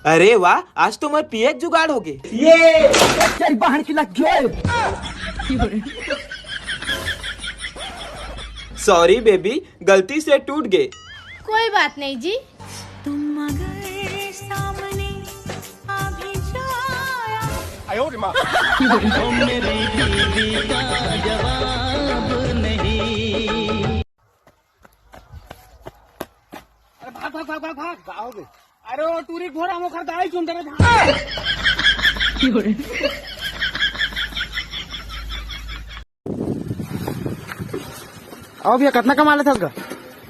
अरे वाह, आज तो मैं पीएच जुगाड़ हो गए। ये बाहर की लग गए। सॉरी बेबी, गलती से टूट गए। कोई बात नहीं जी। तुम अगर सामने आ भी जाया तो मेरी बीवी का जवाब नहीं। अरे भाग भाग भाग भाग भाग जाओगे। अरे वो टूरी घोड़ा मुखर दाई क्यों तेरे भाग। आओ भैया, कितना कमा लेता उसका?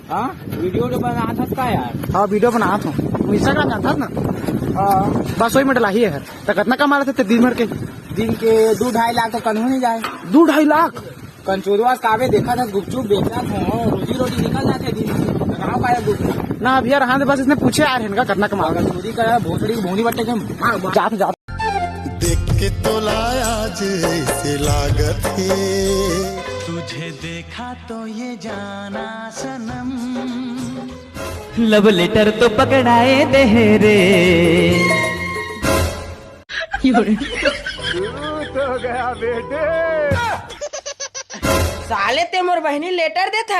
हाँ वीडियो तो बना था का यार। हाँ वीडियो बना था, इंस्टाग्राम जानता था ना। बस वही में डला ही है। तो कितना कमा लेते थे दिन भर के? दिन के 2-2.5 लाख तो कन्हू नहीं जाए। 2-2.5 लाख? कंचोरवा कावे देखा था, गुपचुप बेचा था, रोजी रोटी निकल जाते दिन की। कहाँ पाया गुपचुप ना भैया रहा बस इसने पूछे यार इनका कितना कमा। चोरी करा भोसड़ी भोनी बट्टे के जाते जाते देख के तो लाया जैसे लागत है। तुझे देखा तो ये जाना सनम, लव लेटर तो पकड़ाए दे रे। तो गया बेटे। साले ते मोर बहनी लेटर देता।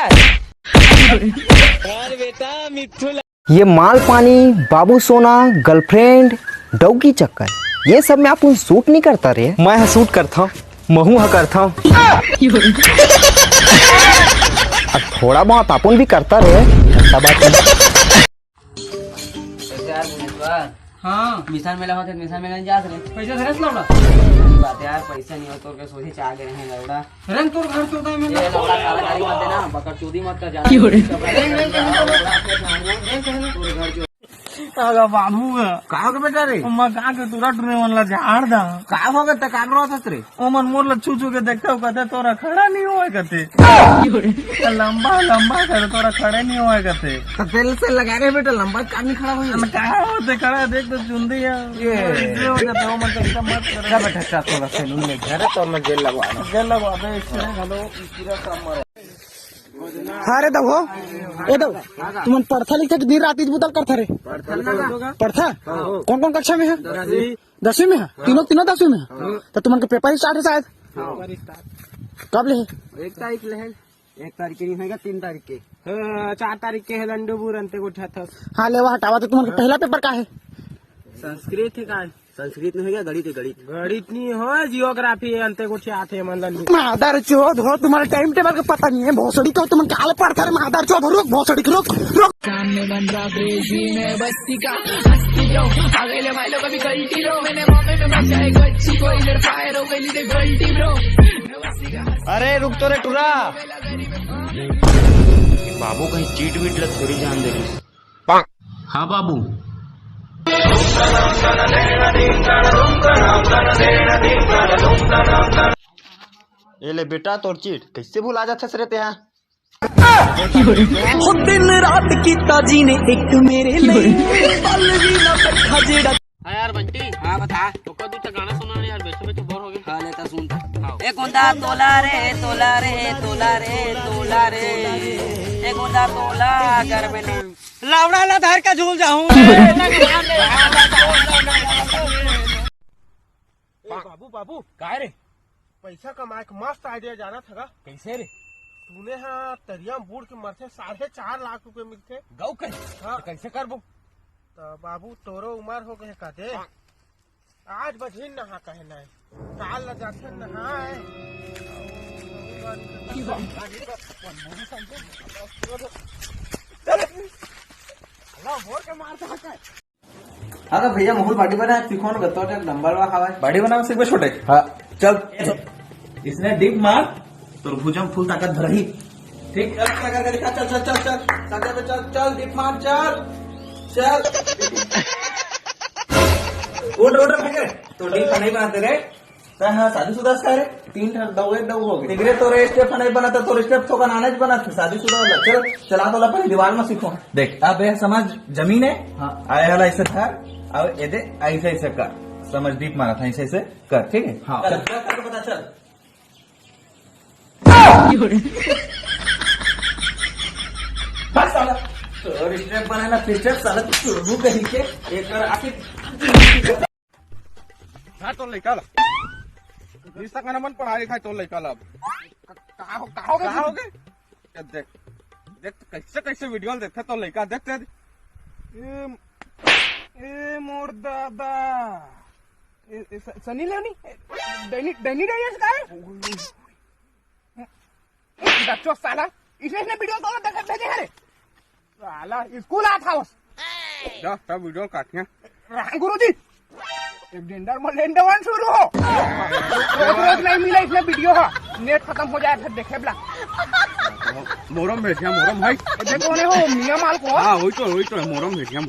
ये माल पानी, बाबू सोना, गर्लफ्रेंड, डॉगी चक्कर, ये सब में आप सूट नहीं करता रे। मैं सूट करता हूँ, महू करता हूँ। थोड़ा बहुत अपन भी करता रे, ऐसा बात नहीं। हाँ मिशन मेला होते, मिशन मेला नहीं जा रहे। पैसा धरस लौड़ा। बात यार, पैसा नहीं हो तो के सोचे चाह गए हैं लौड़ा। रंग तोर घर चौदह में ये लौड़ा कालाकारी मत देना, बकर चोदी मत कर जाना। अगर बाबू कहाँ के बेटा रे? मैं कहा के तुरंत में मन ला झाड़ दा। कहाँ हो गए तक रोत रे? ओ मन मोर ला छू छू के देखते हो कहते तोरा खड़ा नहीं हुआ कहते। लंबा लंबा कर तोरा खड़े नहीं हुआ कहते। तेल से लगा रहे बेटा, लंबा काम नहीं खड़ा हुई। कहा होते खड़ा देख तो चुंदी है ये हो जाता है। मत ऐसा मत कर बेटा चाह तो सैलून में घर है तो मैं जेल लगवा जेल लगवा दे। इससे हेलो पूरा काम मर। हाँ रे दबो, ए दब तुम पढ़ता लिखता दिन रात बुतल करता रे। पढ़ता कौन कौन कक्षा में है? 10वीं में है। तीनों 10वीं में है। तो तुम्हारे पेपर स्टार्ट है शायद। कब ले? 1 तारीख ले है। 1 तारीख के नहीं होगा, 3 तारीख के। 4 तारीख के है लंडोबूर अंते को उठा। हाँ ले वहाँ हटावा। तो तुम्हारा पहला पेपर का है? संस्कृत है का? संस्कृत नहीं है, गणित है। गणित नहीं हो, जियोग्राफी है। अंते को आते हैं मन मादर चौध हो, तुम्हारे टाइम टेबल का पता नहीं है। भोसड़ी को तुम काल पढ़ता है। मादर चौध रुक, भोसड़ी रुक रुक। सामने बन रहा ब्रेजी में बस्ती का हस्ती लो, आगे ले भाई लोग कभी गलती लो। मैंने मौके पे बचाए गच्ची को, इधर फायर हो गई थी गलती ब्रो। अरे रुक तो रे टूरा। बाबू कहीं चीट वीट लग थोड़ी जान दे रही। हाँ बाबू। ये ले बेटा तोर चीट कैसे भुला जाता सरे ते यहाँ। दिन रात की ताजी ने एक मेरे लिए पल भी ना बैठा जेड़ा। हाँ यार बंटी। हाँ बता। तो कदू तक गाना सुना यार, बैठे बैठे बोर हो गए। हाँ लेता सुनता। एक गोंदा तोला रे तोला रे तोला रे तोला रे, एक गोंदा तोला घर में नहीं। लावड़ा ला धार का झूल जाऊं। बाबू बाबू काय रे? पैसा कमाए का मस्त आइडिया जाना था। कैसे रे? तूने हाँ तरिया बूढ़ के मरते 4.5 लाख रुपए मिलते गौ के। हाँ कैसे करबो? तो बाबू तोरो उम्र हो गए कहते, आज बजही नहा कहना है, काल ल जाते नहाए। हाँ तो भैया मुकुल बाटी बना सीखो ना, गत्तो नंबर वा खावा बॉडी बनाओ सीख छोटे। हाँ चल। इसने डिप मार तो भुजम फुल ताकत भरही। ठीक चल कर दिखा। चल चल चल चल चल चल चल डिप मार। चल चल उठ फेंके तो डिप नहीं बनाते रे। हाँ शादीशुदा का रे 3 दो हो गए। डिग्रे तो रे स्टेप नहीं बनाता तो स्टेप तो नाने बनाते शादीशुदा वाला। चल चला तो पहले दीवार में सीखो। देख अब ये समझ जमीन है। हाँ आया वाला ऐसे था, अब ये दे ऐसे ऐसे कर। समझ डीप मारा था, ऐसे ऐसे कर। ठीक है। हाँ चल पता चल। बस और स्टेप बनाना फिर स्टेप साला तू कहीं के एक कर आखिर तो लड़का जिस तक मन पढ़ा लिखा तो लड़का लब कहा हो गए देख देख कैसे कैसे वीडियो देखते तो लड़का देखते ए मोर दादा सनी लेवनी डैनी डायर्स का है बच्चों साला इसने वीडियो तो भेजे है साला स्कूल आ था जा सब वीडियो काटिया गुरुजी एक जेंडर में लेंडवन शुरू हो रोज नहीं मिला इसमें वीडियो हो नेट खत्म हो जाए फिर देखे बला मोरम भेजिया मोरम भाई देखो ने हो मियां माल को हाँ वही तो मोरम भेजिया